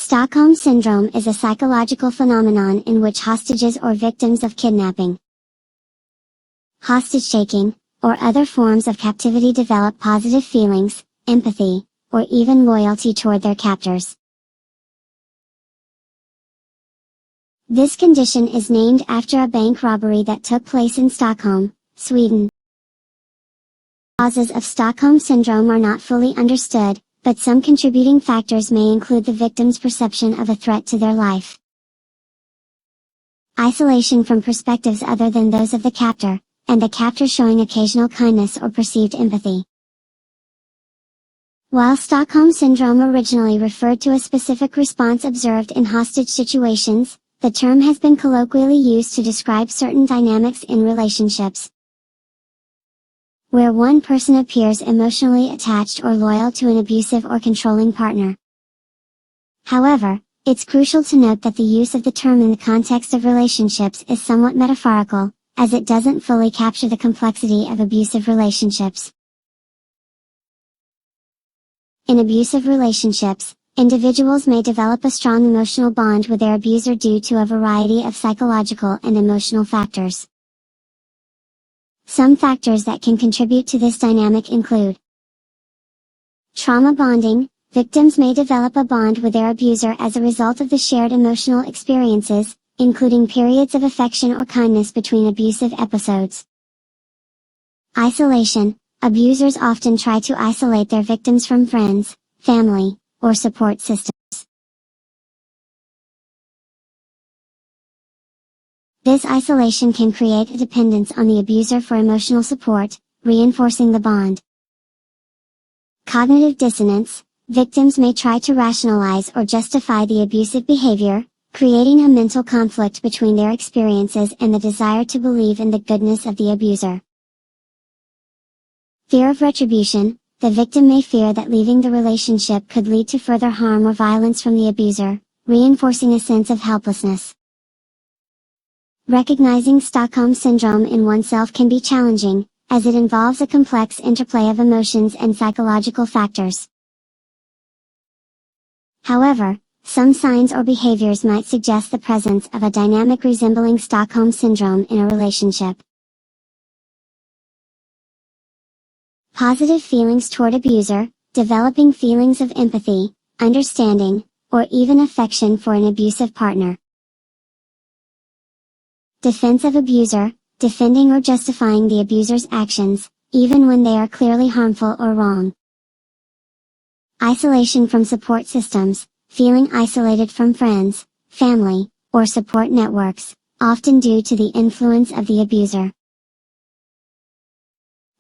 Stockholm Syndrome is a psychological phenomenon in which hostages or victims of kidnapping, hostage-taking, or other forms of captivity develop positive feelings, empathy, or even loyalty toward their captors. This condition is named after a bank robbery that took place in Stockholm, Sweden. Causes of Stockholm Syndrome are not fully understood, but some contributing factors may include the victim's perception of a threat to their life, isolation from perspectives other than those of the captor, and the captor showing occasional kindness or perceived empathy. While Stockholm Syndrome originally referred to a specific response observed in hostage situations, the term has been colloquially used to describe certain dynamics in relationships, where one person appears emotionally attached or loyal to an abusive or controlling partner. However, it's crucial to note that the use of the term in the context of relationships is somewhat metaphorical, as it doesn't fully capture the complexity of abusive relationships. In abusive relationships, individuals may develop a strong emotional bond with their abuser due to a variety of psychological and emotional factors. Some factors that can contribute to this dynamic include trauma bonding. Victims may develop a bond with their abuser as a result of the shared emotional experiences, including periods of affection or kindness between abusive episodes. Isolation. Abusers often try to isolate their victims from friends, family, or support systems. This isolation can create a dependence on the abuser for emotional support, reinforcing the bond. Cognitive dissonance. Victims may try to rationalize or justify the abusive behavior, creating a mental conflict between their experiences and the desire to believe in the goodness of the abuser. Fear of retribution. The victim may fear that leaving the relationship could lead to further harm or violence from the abuser, reinforcing a sense of helplessness. Recognizing Stockholm Syndrome in oneself can be challenging, as it involves a complex interplay of emotions and psychological factors. However, some signs or behaviors might suggest the presence of a dynamic resembling Stockholm Syndrome in a relationship. Positive feelings toward abuser. Developing feelings of empathy, understanding, or even affection for an abusive partner. Defense of abuser. Defending or justifying the abuser's actions, even when they are clearly harmful or wrong. Isolation from support systems. Feeling isolated from friends, family, or support networks, often due to the influence of the abuser.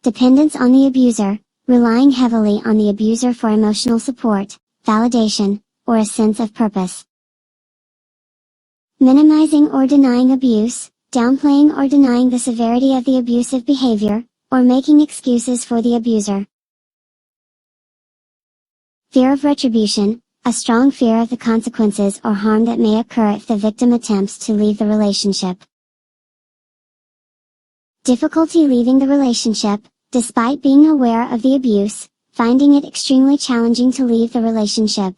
Dependence on the abuser. Relying heavily on the abuser for emotional support, validation, or a sense of purpose. Minimizing or denying abuse. Downplaying or denying the severity of the abusive behavior, or making excuses for the abuser. Fear of retribution. A strong fear of the consequences or harm that may occur if the victim attempts to leave the relationship. Difficulty leaving the relationship. Despite being aware of the abuse, finding it extremely challenging to leave the relationship.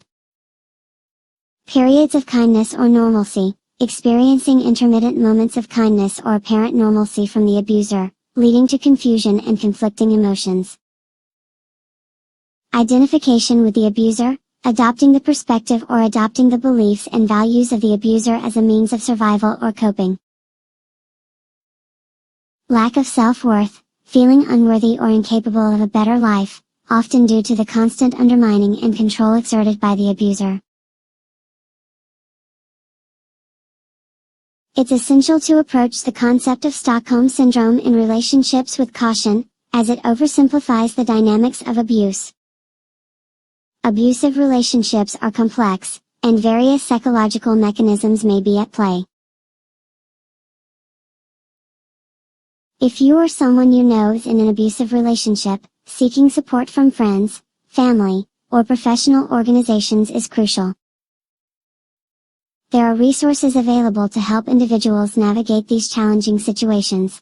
Periods of kindness or normalcy. Experiencing intermittent moments of kindness or apparent normalcy from the abuser, leading to confusion and conflicting emotions. Identification with the abuser. Adopting the perspective or adopting the beliefs and values of the abuser as a means of survival or coping. Lack of self-worth. Feeling unworthy or incapable of a better life, often due to the constant undermining and control exerted by the abuser. It's essential to approach the concept of Stockholm Syndrome in relationships with caution, as it oversimplifies the dynamics of abuse. Abusive relationships are complex, and various psychological mechanisms may be at play. If you or someone you know is in an abusive relationship, seeking support from friends, family, or professional organizations is crucial. There are resources available to help individuals navigate these challenging situations.